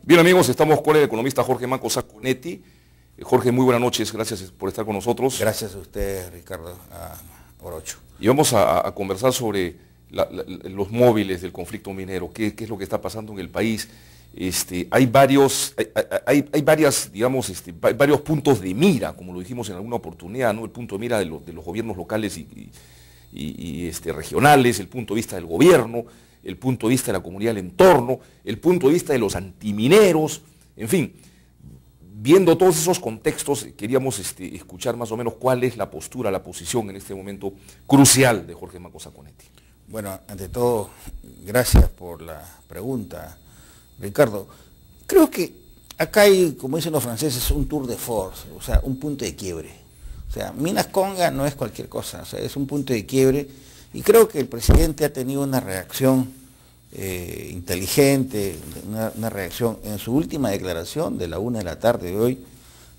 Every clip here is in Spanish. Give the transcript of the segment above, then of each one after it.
Bien amigos, estamos con el economista Jorge Manco Sacconetti. Jorge, muy buenas noches, gracias por estar con nosotros. Gracias a usted, Ricardo Orocho. Y vamos a conversar sobre los móviles del conflicto minero, qué es lo que está pasando en el país. Hay varios puntos de mira, como lo dijimos en alguna oportunidad, ¿no? El punto de mira de los gobiernos locales y regionales, el punto de vista del gobierno, el punto de vista de la comunidad del entorno, el punto de vista de los antimineros, en fin. Viendo todos esos contextos, queríamos escuchar más o menos cuál es la postura, la posición en este momento crucial de Jorge Manco Sacconetti. Bueno, ante todo, gracias por la pregunta, Ricardo. Creo que acá hay, como dicen los franceses, un tour de force, o sea, un punto de quiebre. O sea, Minas Conga no es cualquier cosa, o sea, es un punto de quiebre, y creo que el presidente ha tenido una reacción inteligente, una reacción. En su última declaración de la 1 de la tarde de hoy,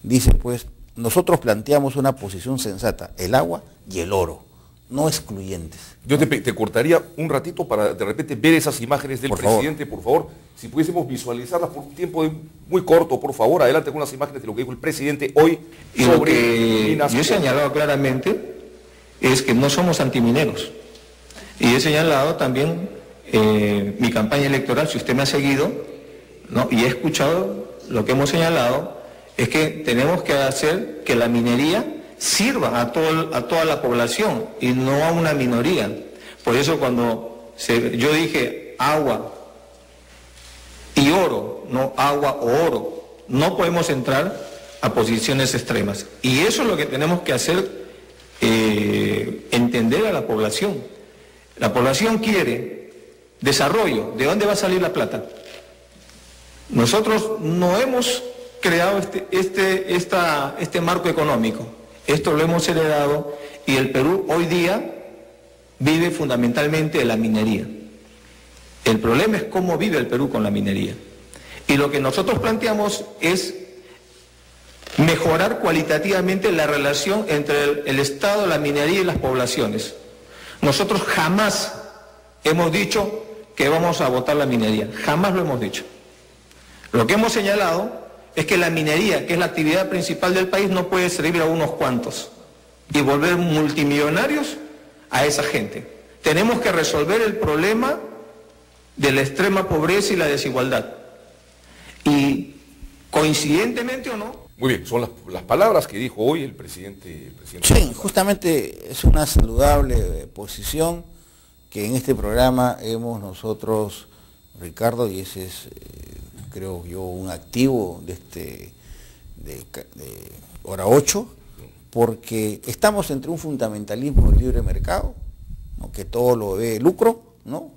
dice pues, nosotros planteamos una posición sensata, el agua y el oro, no excluyentes. Yo te cortaría un ratito para de repente ver esas imágenes del presidente, por favor. Si pudiésemos visualizarlas por un tiempo muy corto, por favor, adelante con las imágenes de lo que dijo el presidente hoy y sobre lo que Minas Conga. Yo he señalado claramente es que no somos antimineros. Y he señalado también mi campaña electoral, si usted me ha seguido, ¿no? Y he escuchado lo que hemos señalado, es que tenemos que hacer que la minería sirva a toda la población y no a una minoría. Por eso cuando yo dije agua y oro, no agua o oro, no podemos entrar a posiciones extremas. Y eso es lo que tenemos que hacer, entender a la población. La población quiere desarrollo. ¿De dónde va a salir la plata? Nosotros no hemos creado este marco económico. Esto lo hemos heredado y el Perú hoy día vive fundamentalmente de la minería. El problema es cómo vive el Perú con la minería. Y lo que nosotros planteamos es mejorar cualitativamente la relación entre el Estado, la minería y las poblaciones. Nosotros jamás hemos dicho que vamos a votar la minería, jamás lo hemos dicho. Lo que hemos señalado es que la minería, que es la actividad principal del país, no puede servir a unos cuantos y volver multimillonarios a esa gente. Tenemos que resolver el problema de la extrema pobreza y la desigualdad. Y coincidentemente o no... Muy bien, son las palabras que dijo hoy el presidente. Sí, justamente es una saludable posición que en este programa hemos nosotros, Ricardo, y ese es, creo yo, un activo de Hora 8, porque estamos entre un fundamentalismo del libre mercado, ¿no?, que todo lo ve lucro, ¿no?,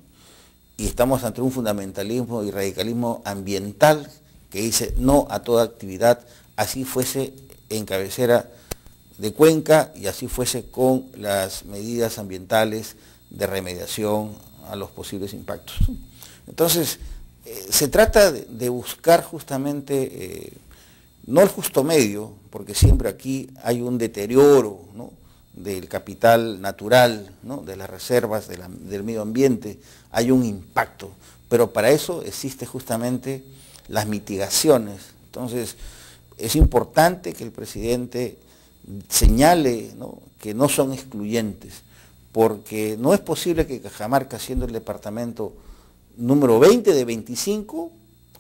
y estamos ante un fundamentalismo y radicalismo ambiental que dice no a toda actividad, así fuese en cabecera de cuenca y así fuese con las medidas ambientales de remediación a los posibles impactos. Entonces, se trata de buscar justamente, no el justo medio, porque siempre aquí hay un deterioro, ¿no?, del capital natural, ¿no?, de las reservas, del medio ambiente, hay un impacto, pero para eso existe justamente las mitigaciones. Entonces, es importante que el presidente señale, ¿no?, que no son excluyentes, porque no es posible que Cajamarca, siendo el departamento número 20 de 25,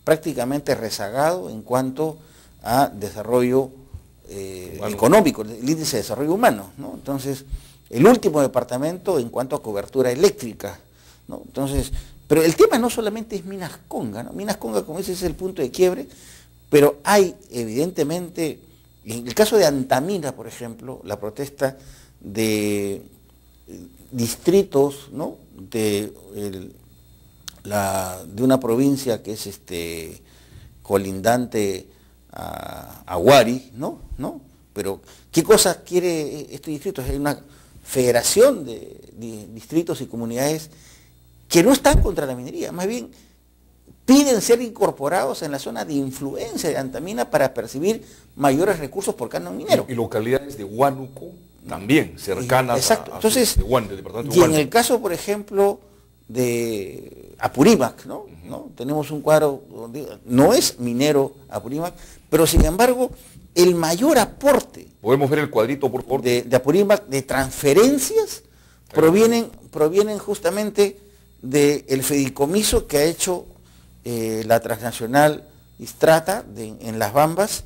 prácticamente rezagado en cuanto a desarrollo económico, el índice de desarrollo humano, ¿no? Entonces, el último departamento en cuanto a cobertura eléctrica, ¿no? Entonces, pero el tema no solamente es Minas Conga, ¿no? Minas Conga, como dices, es el punto de quiebre, pero hay evidentemente, en el caso de Antamina, por ejemplo, la protesta de distritos, ¿no?, de una provincia que es colindante a Huari, ¿no? Pero, ¿qué cosa quiere este distrito? Hay una federación de distritos y comunidades que no están contra la minería, más bien piden ser incorporados en la zona de influencia de Antamina para percibir mayores recursos por canon minero. Y localidades de Huánuco, también cercanas exacto. a Entonces, del departamento de y en Huánuco. el caso, por ejemplo, de Apurímac, ¿no? ¿no? Tenemos un cuadro donde no es minero Apurímac, pero sin embargo, el mayor aporte ¿Podemos ver el cuadrito, por favor? de Apurímac, de transferencias, provienen justamente del fideicomiso que ha hecho la transnacional Istrata en Las Bambas,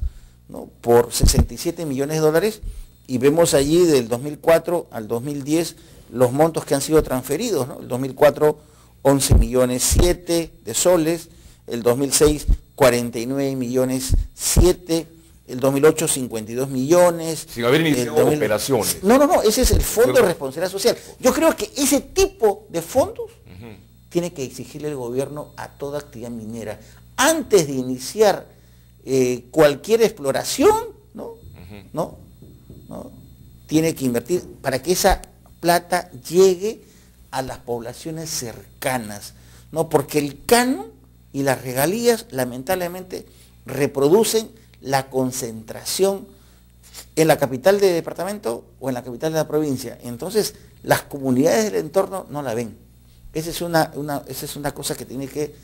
¿no? Por 67 millones de dólares, y vemos allí del 2004 al 2010 los montos que han sido transferidos, ¿no? El 2004, 11 millones 7 de soles, el 2006, 49 millones 7, el 2008, 52 millones. Sin haber iniciado operaciones. No, ese es el Fondo de Responsabilidad Social. Yo creo que ese tipo de fondos tiene que exigirle el gobierno a toda actividad minera. Antes de iniciar cualquier exploración, ¿no? Tiene que invertir para que esa plata llegue a las poblaciones cercanas, ¿no? Porque el canon y las regalías lamentablemente reproducen la concentración en la capital del departamento o en la capital de la provincia. Entonces, las comunidades del entorno no la ven. Esa es una cosa que tiene que...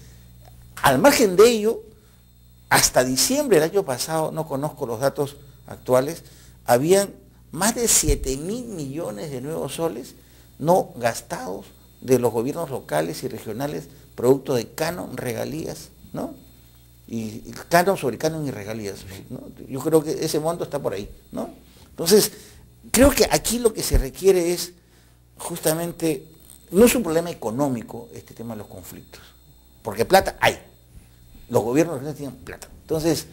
Al margen de ello, hasta diciembre del año pasado, no conozco los datos actuales, habían más de 7.000 millones de nuevos soles no gastados de los gobiernos locales y regionales, producto de canon, regalías, ¿no? Y canon sobre canon y regalías, ¿no? Yo creo que ese monto está por ahí, ¿no? Entonces, creo que aquí lo que se requiere es justamente, no es un problema económico este tema de los conflictos, porque plata hay, los gobiernos tienen plata. Entonces,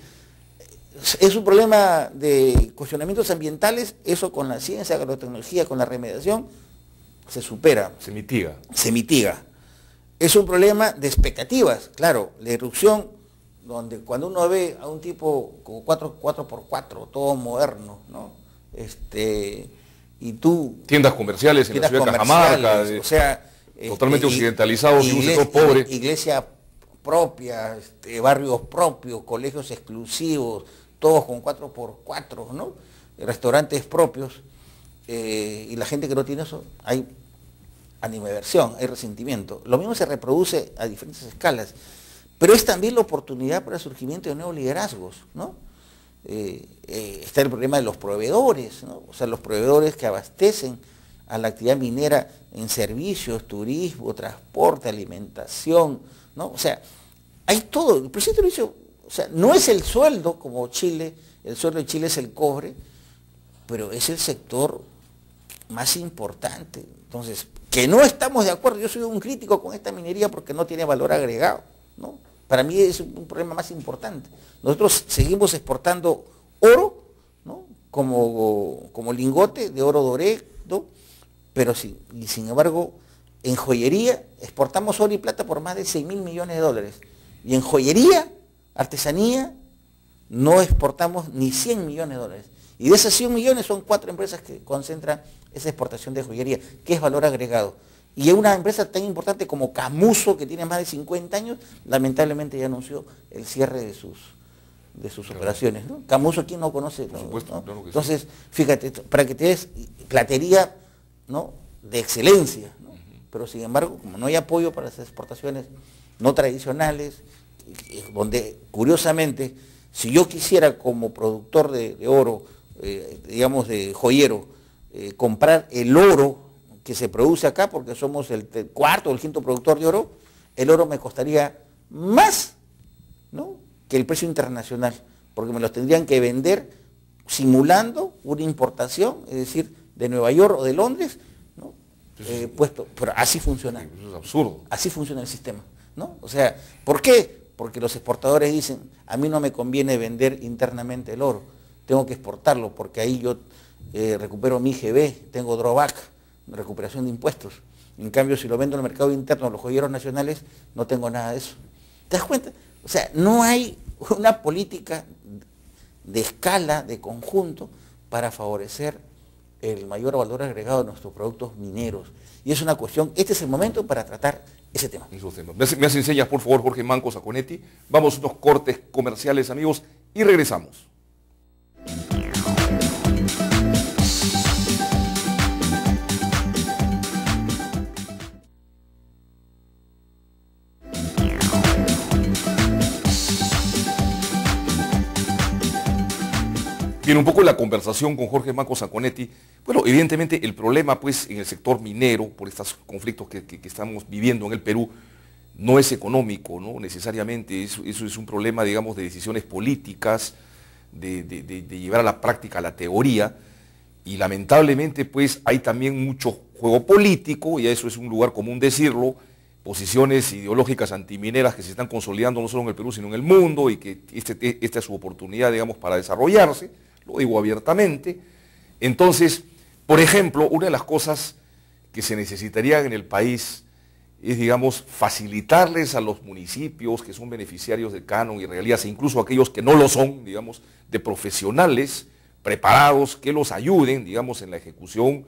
es un problema de cuestionamientos ambientales, eso con la ciencia, con la tecnología, con la remediación, se supera. Se mitiga. Se mitiga. Es un problema de expectativas, claro, la irrupción, donde cuando uno ve a un tipo con 4x4, todo moderno, ¿no? Y tú... Tiendas comerciales en la ciudad de Cajamarca, o sea, totalmente occidentalizados y un sector pobre. Iglesia propia, barrios propios, colegios exclusivos, todos con 4x4, ¿no? Restaurantes propios, y la gente que no tiene eso, hay animadversión, hay resentimiento. Lo mismo se reproduce a diferentes escalas, pero es también la oportunidad para el surgimiento de nuevos liderazgos, ¿no? Está el problema de los proveedores, ¿no? O sea, los proveedores que abastecen a la actividad minera en servicios, turismo, transporte, alimentación, ¿no? O sea, hay todo. El presidente lo hizo, o sea, no es el sueldo como Chile, el sueldo de Chile es el cobre, pero es el sector más importante. Entonces, que no estamos de acuerdo, yo soy un crítico con esta minería porque no tiene valor agregado, ¿no? Para mí es un problema más importante. Nosotros seguimos exportando oro, ¿no? como lingote de oro doré, ¿no? Pero sin embargo, en joyería exportamos oro y plata por más de 6.000 millones de dólares. Y en joyería, artesanía, no exportamos ni 100 millones de dólares. Y de esas 100 millones son 4 empresas que concentran esa exportación de joyería, que es valor agregado. Y una empresa tan importante como Camuso, que tiene más de 50 años, lamentablemente ya anunció el cierre de sus operaciones, ¿no? Camuso, ¿quién no conoce? Por supuesto, ¿no? claro que Entonces, sí. fíjate, para que te des platería, ¿no? De excelencia, ¿no? Pero sin embargo, como no hay apoyo para esas exportaciones no tradicionales, donde curiosamente, si yo quisiera como productor de oro, digamos de joyero, comprar el oro que se produce acá, porque somos el cuarto o el quinto productor de oro, el oro me costaría más, ¿no? que el precio internacional, porque me los tendrían que vender simulando una importación, es decir, de Nueva York o de Londres, ¿no? Puesto, pero así funciona. Eso es absurdo. Así funciona el sistema, ¿no? O sea, ¿por qué? Porque los exportadores dicen, a mí no me conviene vender internamente el oro, tengo que exportarlo, porque ahí yo recupero mi IGB, tengo drawback, recuperación de impuestos. En cambio, si lo vendo en el mercado interno, los joyeros nacionales, no tengo nada de eso. ¿Te das cuenta? O sea, no hay una política de escala, de conjunto, para favorecer el mayor valor agregado de nuestros productos mineros. Y es una cuestión, este es el momento para tratar ese tema. Me hace enseñas, por favor, Jorge Manco Saconetti. Vamos a unos cortes comerciales, amigos, y regresamos. tiene un poco la conversación con Jorge Manco Sacconetti. Bueno, evidentemente el problema pues en el sector minero, por estos conflictos que estamos viviendo en el Perú, no es económico, ¿no? Necesariamente, eso es un problema, digamos, de decisiones políticas, de llevar a la práctica la teoría, y lamentablemente pues hay también mucho juego político, y eso es un lugar común decirlo, posiciones ideológicas antimineras que se están consolidando no solo en el Perú, sino en el mundo, y que esta es su oportunidad, digamos, para desarrollarse, lo digo abiertamente. Entonces, por ejemplo, una de las cosas que se necesitarían en el país es, digamos, facilitarles a los municipios que son beneficiarios del canon y regalías, e incluso aquellos que no lo son, digamos, de profesionales preparados que los ayuden, digamos, en la ejecución,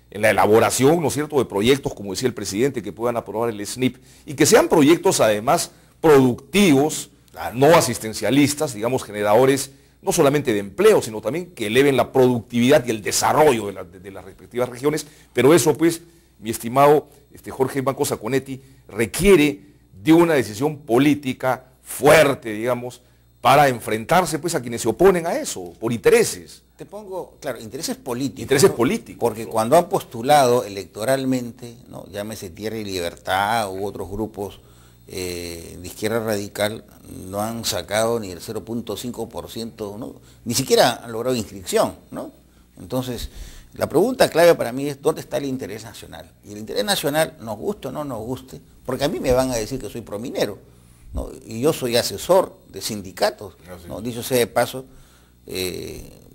en la elaboración, ¿no es cierto?, de proyectos, como decía el presidente, que puedan aprobar el SNIP, y que sean proyectos además productivos, no asistencialistas, digamos, generadores no solamente de empleo, sino también que eleven la productividad y el desarrollo de las respectivas regiones. Pero eso pues, mi estimado Jorge Manco Sacconetti, requiere de una decisión política fuerte, digamos, para enfrentarse pues a quienes se oponen a eso, por intereses. Te pongo, claro, intereses políticos. Intereses, ¿no?, políticos. Porque ¿no?, cuando han postulado electoralmente, ¿no?, llámese Tierra y Libertad u otros grupos de izquierda radical, no han sacado ni el 0.5%, ¿no?, ni siquiera han logrado inscripción, ¿no? Entonces, la pregunta clave para mí es ¿dónde está el interés nacional? Y el interés nacional, nos guste o no nos guste, porque a mí me van a decir que soy prominero, ¿no?, y yo soy asesor de sindicatos, ¿no? Dicho sea de paso,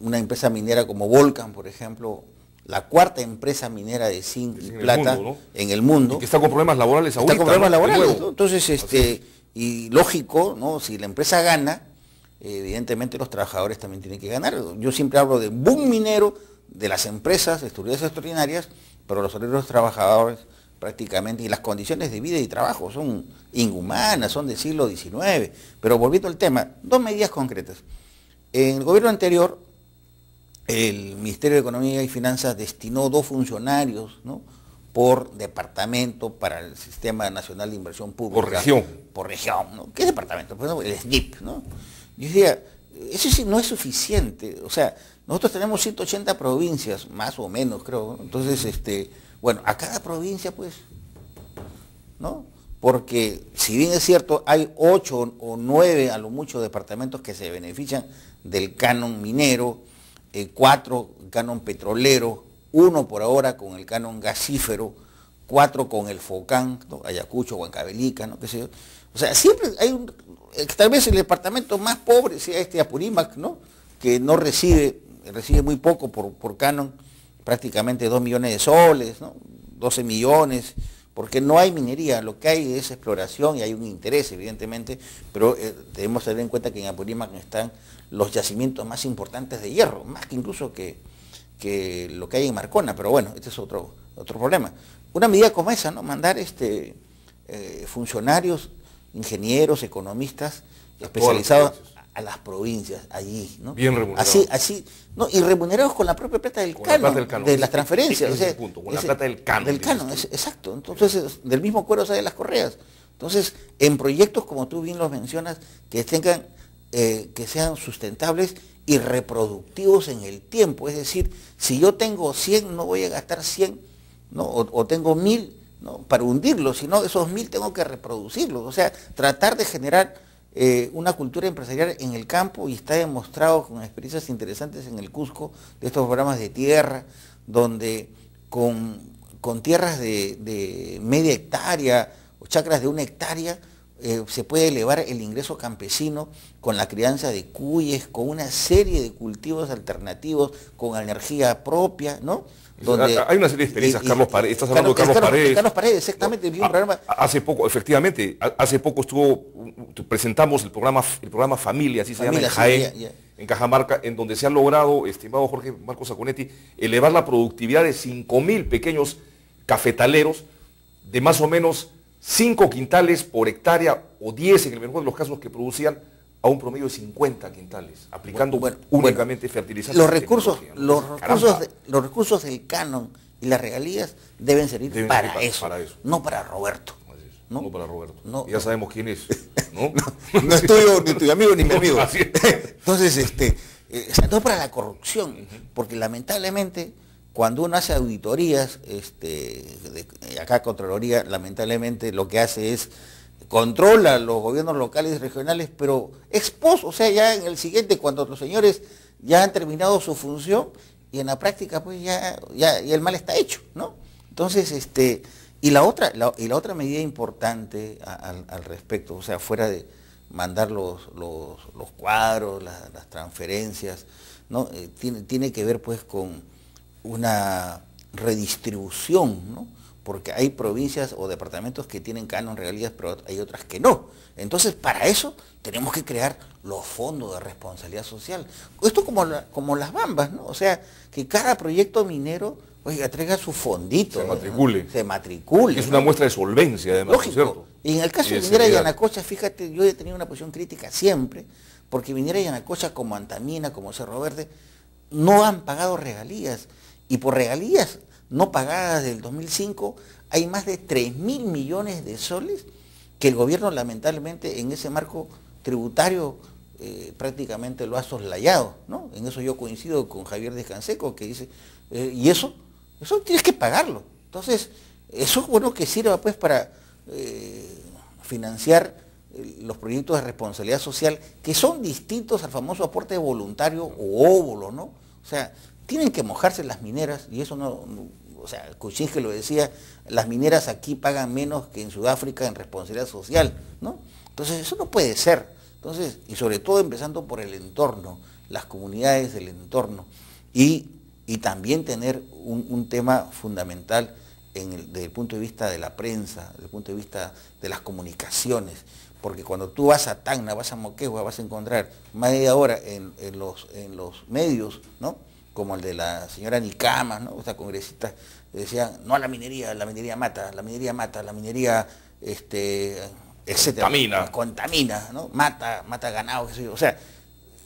una empresa minera como Volcan, por ejemplo, la cuarta empresa minera de zinc y plata en el mundo. Y que está con problemas laborales ahorita. Está con problemas laborales, ¿no? Entonces, y lógico, ¿no?, si la empresa gana, evidentemente los trabajadores también tienen que ganar. Yo siempre hablo de boom minero, de las empresas, estructuras extraordinarias, pero los salarios de los trabajadores prácticamente, y las condiciones de vida y trabajo son inhumanas, son del siglo XIX. Pero volviendo al tema, dos medidas concretas. En el gobierno anterior, el Ministerio de Economía y Finanzas destinó 2 funcionarios, ¿no?, por departamento para el Sistema Nacional de Inversión Pública. Por región. Por región, ¿no? ¿Qué departamento? Pues, el SNIP, ¿no? Yo decía, eso sí no es suficiente. O sea, nosotros tenemos 180 provincias, más o menos, creo, ¿no? Entonces, bueno, a cada provincia, pues, ¿no? Porque si bien es cierto, hay 8 o 9 a lo mucho departamentos que se benefician del canon minero, 4 canon petrolero, 1 por ahora con el canon gasífero, 4 con el FOCAN, ¿no?, Ayacucho, Huancavelica, ¿no?, qué sé yo. O sea, siempre hay tal vez el departamento más pobre sea Apurímac, ¿no?, que no recibe muy poco por canon, prácticamente 2 millones de soles, ¿no?, 12 millones, porque no hay minería, lo que hay es exploración y hay un interés, evidentemente, pero debemos tener en cuenta que en Apurímac están los yacimientos más importantes de hierro, más que incluso que lo que hay en Marcona, pero bueno, este es otro problema. Una medida como esa, ¿no?, mandar funcionarios, ingenieros, economistas especializados a las provincias, allí, ¿no? Bien remunerados. Así, ¿no?, y remunerados con la propia plata del canon, de las transferencias. Ese es el punto, con la plata del canon. Del canon, exacto. Entonces, del mismo cuero salen las correas. Entonces, en proyectos, como tú bien los mencionas, que tengan, que sean sustentables y reproductivos en el tiempo. Es decir, si yo tengo 100, no voy a gastar 100, ¿no?, o tengo 1000, ¿no?, para hundirlos, sino esos 1000 tengo que reproducirlos. O sea, tratar de generar una cultura empresarial en el campo, y está demostrado con experiencias interesantes en el Cusco, de estos programas de tierra, donde con tierras de media hectárea o chacras de 1 hectárea, se puede elevar el ingreso campesino con la crianza de cuyes, con una serie de cultivos alternativos, con energía propia, ¿no? Donde, hay una serie de experiencias, Carlos Paredes, estás hablando de Carlos Paredes. Carlos Paredes, exactamente, vi un programa. Hace poco, efectivamente, hace poco presentamos el programa Familia, así se llama, en Jaén, en Cajamarca, en donde se ha logrado, estimado Jorge Manco Sacconetti, elevar la productividad de 5.000 pequeños cafetaleros, de más o menos 5 quintales por hectárea, o 10 en el mejor de los casos, que producían a un promedio de 50 quintales, aplicando únicamente fertilizantes. Los recursos del canon y las regalías deben servir para eso, no para Roberto. No para Roberto. No, ya sabemos quién es, ¿no? No es tuyo, ni tu amigo, ni mi amigo. Entonces, o sea, no para la corrupción, porque lamentablemente cuando uno hace auditorías, acá Contraloría lamentablemente lo que hace es controla los gobiernos locales y regionales, pero ex post, o sea, ya en el siguiente, cuando los señores ya han terminado su función, y en la práctica pues ya el mal está hecho, ¿no? Entonces, y la otra medida importante al respecto, o sea, fuera de mandar los cuadros, las transferencias, ¿no? Tiene que ver pues con una redistribución, ¿no? Porque hay provincias o departamentos que tienen canon regalías, pero hay otras que no. Entonces, para eso tenemos que crear los fondos de responsabilidad social. Esto como las bambas, ¿no? O sea, que cada proyecto minero, oiga, traiga su fondito. Se matricule. ¿no? Se matricule. Es una muestra de solvencia, además, lógico. ¿No es cierto? Y en el caso de Minera Yanacocha, fíjate, yo he tenido una posición crítica siempre, porque Minera Yanacocha, como Antamina, como Cerro Verde, no han pagado regalías. Y por regalías no pagadas del 2005, hay más de 3.000 millones de soles que el gobierno lamentablemente en ese marco tributario prácticamente lo ha soslayado, ¿no? En eso yo coincido con Javier Descanseco, que dice, y eso tienes que pagarlo. Entonces, eso es bueno que sirva pues para financiar los proyectos de responsabilidad social, que son distintos al famoso aporte voluntario o óvulo, ¿no? O sea, tienen que mojarse las mineras, y eso o sea, Kuczynski lo decía, las mineras aquí pagan menos que en Sudáfrica en responsabilidad social, ¿no? Entonces, eso no puede ser. Entonces, y sobre todo empezando por el entorno, las comunidades del entorno, y también tener un tema fundamental desde el punto de vista de la prensa, desde el punto de vista de las comunicaciones, porque cuando tú vas a Tacna, vas a Moquegua, vas a encontrar media hora en los medios, ¿no? Como el de la señora Nicama, ¿no? Esta congresista, decían, no a la minería mata, la minería, etcétera. Contamina, ¿no? Mata ganado, qué sé yo. O sea,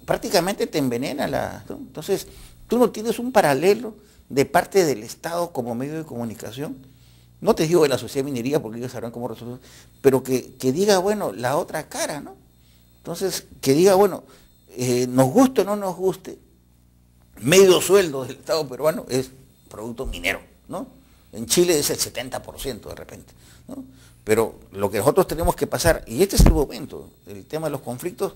prácticamente te envenena ¿no? Entonces, tú no tienes un paralelo de parte del Estado como medio de comunicación. No te digo de la sociedad de minería, porque ellos sabrán cómo resolver, pero que diga, bueno, la otra cara, ¿no? Entonces, que diga, bueno, nos guste o no nos guste, medio sueldo del Estado peruano es producto minero, ¿no? En Chile es el 70% de repente, ¿no? Pero lo que nosotros tenemos que pasar, y este es el momento, el tema de los conflictos,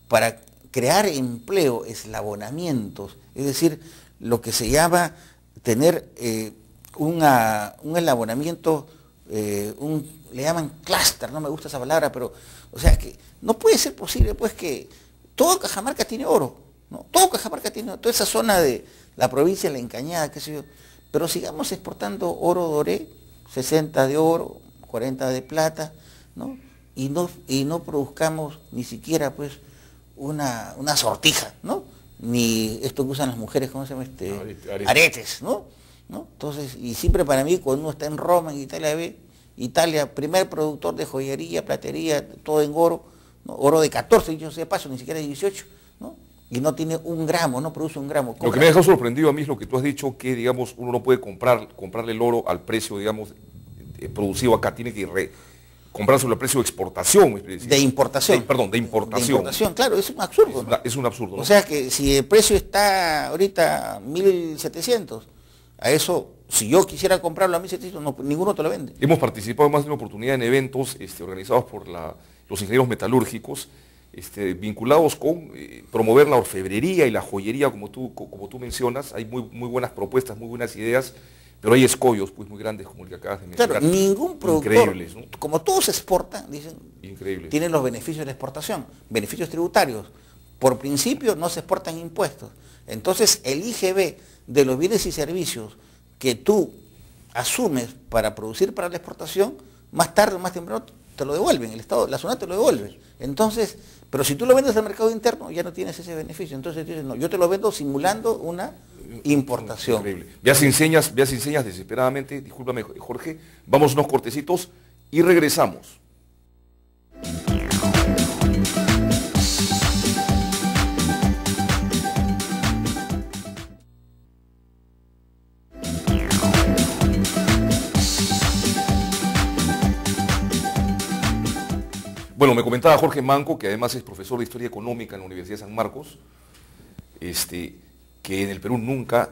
para crear empleo, eslabonamientos, es decir, lo que se llama tener un eslabonamiento, le llaman clúster, no me gusta esa palabra, pero, o sea, que no puede ser posible, pues, que todo Cajamarca tiene oro, ¿no? Todo Cajamarca tiene oro, toda esa zona de la provincia de La Encañada, qué sé yo, pero sigamos exportando oro doré, 60 de oro, 40 de plata, ¿no? Y no produzcamos ni siquiera, pues, una sortija, ¿no? Ni esto que usan las mujeres, ¿cómo se llama? Aretes, ¿no? Entonces, y siempre para mí, cuando uno está en Roma, en Italia, primer productor de joyería, platería, todo en oro, ¿no? Oro de 14, dicho sea de paso, ni siquiera de 18, ¿no? Y no tiene un gramo, no produce un gramo. Lo que me ha dejado sorprendido a mí es lo que tú has dicho, que, digamos, uno no puede comprarle el oro al precio, digamos, producido acá, tiene que comprárselo al precio de exportación. De importación. De importación. De importación, claro, es un absurdo. Es un absurdo, ¿no? O sea que si el precio está ahorita 1.700, a eso, si yo quisiera comprarlo a 1.700, no, ninguno te lo vende. Hemos participado más de una oportunidad en eventos organizados por los ingenieros metalúrgicos, vinculados con promover la orfebrería y la joyería, como tú mencionas. Hay muy buenas propuestas, muy buenas ideas, pero hay escollos pues muy grandes como el que acabas de mencionar. Claro, ningún productor, increíbles, ¿no? Como todo se exporta, dicen, tienen los beneficios de la exportación, beneficios tributarios. Por principio no se exportan impuestos. Entonces el IGB de los bienes y servicios que tú asumes para producir para la exportación, más tarde o más temprano te lo devuelven, el Estado, la zona te lo devuelve. Entonces, pero si tú lo vendes al mercado interno, ya no tienes ese beneficio. Entonces dices, no, yo te lo vendo simulando una importación. Increíble. Veas enseñas desesperadamente, discúlpame Jorge, vamos unos cortecitos y regresamos. Bueno, me comentaba Jorge Manco, que además es profesor de Historia Económica en la Universidad de San Marcos, que en el Perú nunca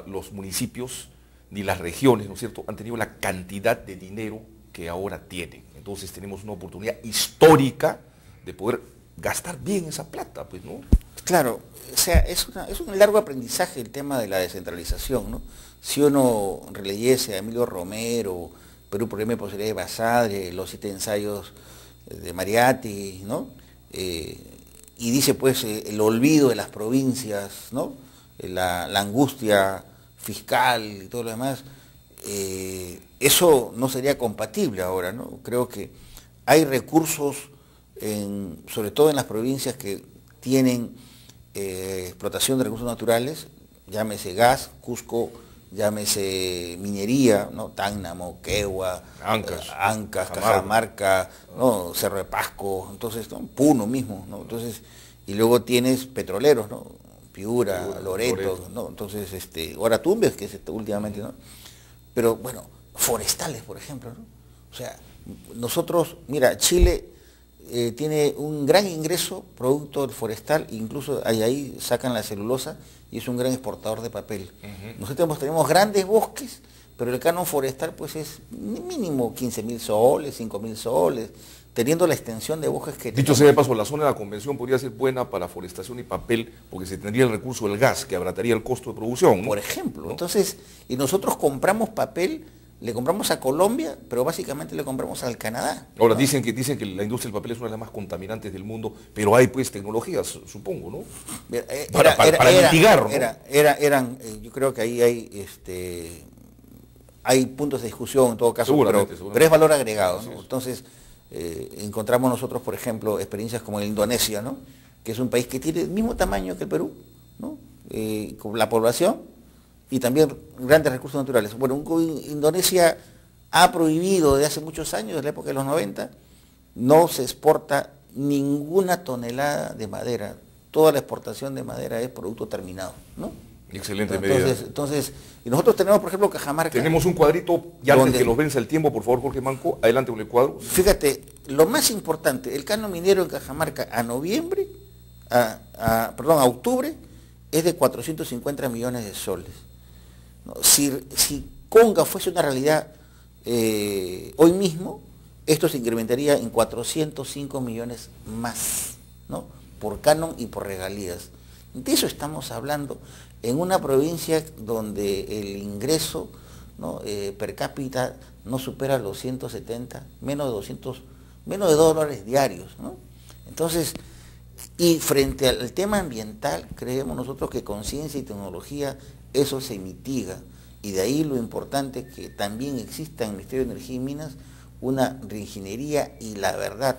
los municipios ni las regiones, ¿no es cierto?, han tenido la cantidad de dinero que ahora tienen. Entonces tenemos una oportunidad histórica de poder gastar bien esa plata, pues, ¿no? Claro, o sea, es un largo aprendizaje el tema de la descentralización, ¿no? Si uno releyese a Emilio Romero, Perú, Problema y Posibilidades de Basadre, los 7 ensayos de Mariatti, ¿no? Y dice pues el olvido de las provincias, ¿no? La angustia fiscal y todo lo demás, eso no sería compatible ahora, ¿no? Creo que hay recursos, sobre todo en las provincias que tienen explotación de recursos naturales, llámese gas, Cusco, llámese minería, ¿no? Tacna, Moquegua, Ancash, Cajamarca, ¿no? Cerro de Pasco, entonces, ¿no? Puno mismo, ¿no? Entonces, y luego tienes petroleros, ¿no? Piura, Loreto, ¿no? Entonces, ahora Tumbes, que es últimamente, ¿no? Pero bueno, forestales, por ejemplo, ¿no? O sea, nosotros, mira, Chile tiene un gran ingreso producto del forestal, incluso ahí sacan la celulosa y es un gran exportador de papel. Nosotros tenemos grandes bosques, pero el canon forestal pues es mínimo 15.000 soles, 5.000 soles, teniendo la extensión de bosques que Dicho sea de paso, la zona de la convención podría ser buena para forestación y papel, porque se tendría el recurso del gas, que abarataría el costo de producción, ¿no? Por ejemplo, ¿no? Entonces, y nosotros compramos papel, le compramos a Colombia, pero básicamente le compramos al Canadá. Ahora, ¿no? dicen que la industria del papel es una de las más contaminantes del mundo, pero hay pues tecnologías, supongo, ¿no? Para mitigar, ¿no? Yo creo que ahí hay puntos de discusión en todo caso, Seguramente. Pero es valor agregado, ¿no? Entonces, encontramos nosotros, por ejemplo, experiencias como en Indonesia, ¿no? Que es un país que tiene el mismo tamaño que el Perú, ¿no? Con la población y también grandes recursos naturales. Bueno, Indonesia ha prohibido desde hace muchos años, desde la época de los 90, no se exporta ninguna tonelada de madera. Toda la exportación de madera es producto terminado, ¿no? Excelente medida. Entonces, y nosotros tenemos, por ejemplo, Cajamarca. Tenemos un cuadrito, y antes que nos vence el tiempo, por favor, Jorge Manco, adelante con el cuadro. Fíjate, lo más importante, el canon minero en Cajamarca a noviembre, a octubre, es de 450 millones de soles. ¿No? Si Conga fuese una realidad hoy mismo, esto se incrementaría en 405 millones más, ¿no? Por canon y por regalías. De eso estamos hablando en una provincia donde el ingreso, ¿no? Per cápita no supera los 170, menos de $2 diarios, ¿no? Entonces, y frente al tema ambiental, creemos nosotros que con ciencia y tecnología eso se mitiga, y de ahí lo importante que también exista en el Ministerio de Energía y Minas una reingeniería y la verdad,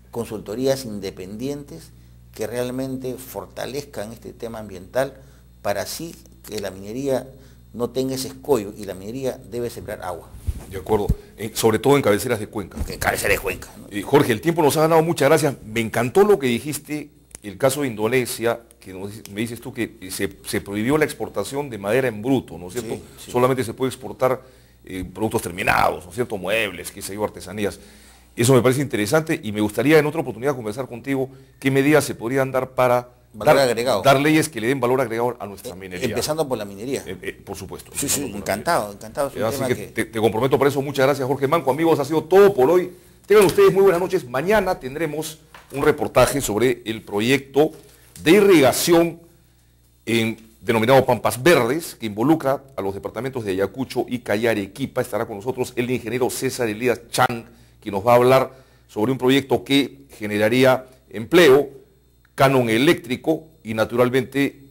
consultorías independientes que realmente fortalezcan este tema ambiental para así que la minería no tenga ese escollo, y la minería debe sembrar agua. De acuerdo, sobre todo en cabeceras de cuenca. En cabeceras de cuenca, ¿no? Jorge, el tiempo nos ha ganado, muchas gracias. Me encantó lo que dijiste, el caso de Indonesia, que me dices tú que se prohibió la exportación de madera en bruto, ¿no es cierto? Sí, sí. Solamente se puede exportar productos terminados, ¿no es cierto? Muebles, qué sé yo, artesanías. Eso me parece interesante y me gustaría en otra oportunidad conversar contigo qué medidas se podrían dar para dar leyes que le den valor agregado a nuestra minería. Empezando por la minería. Por supuesto. Sí, encantado. Es un así tema que te comprometo por eso. Muchas gracias, Jorge Manco. Amigos, ha sido todo por hoy. Tengan ustedes muy buenas noches. Mañana tendremos un reportaje sobre el proyecto de irrigación denominado Pampas Verdes, que involucra a los departamentos de Ayacucho y Arequipa. Estará con nosotros el ingeniero César Elías Chang, que nos va a hablar sobre un proyecto que generaría empleo, canon eléctrico y naturalmente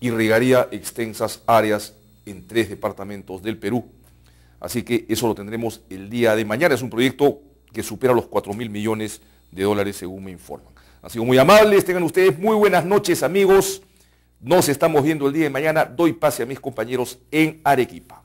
irrigaría extensas áreas en 3 departamentos del Perú. Así que eso lo tendremos el día de mañana. Es un proyecto que supera los 4.000 millones de dólares según me informan. Han sido muy amables, tengan ustedes muy buenas noches, amigos. Nos estamos viendo el día de mañana. Doy pase a mis compañeros en Arequipa.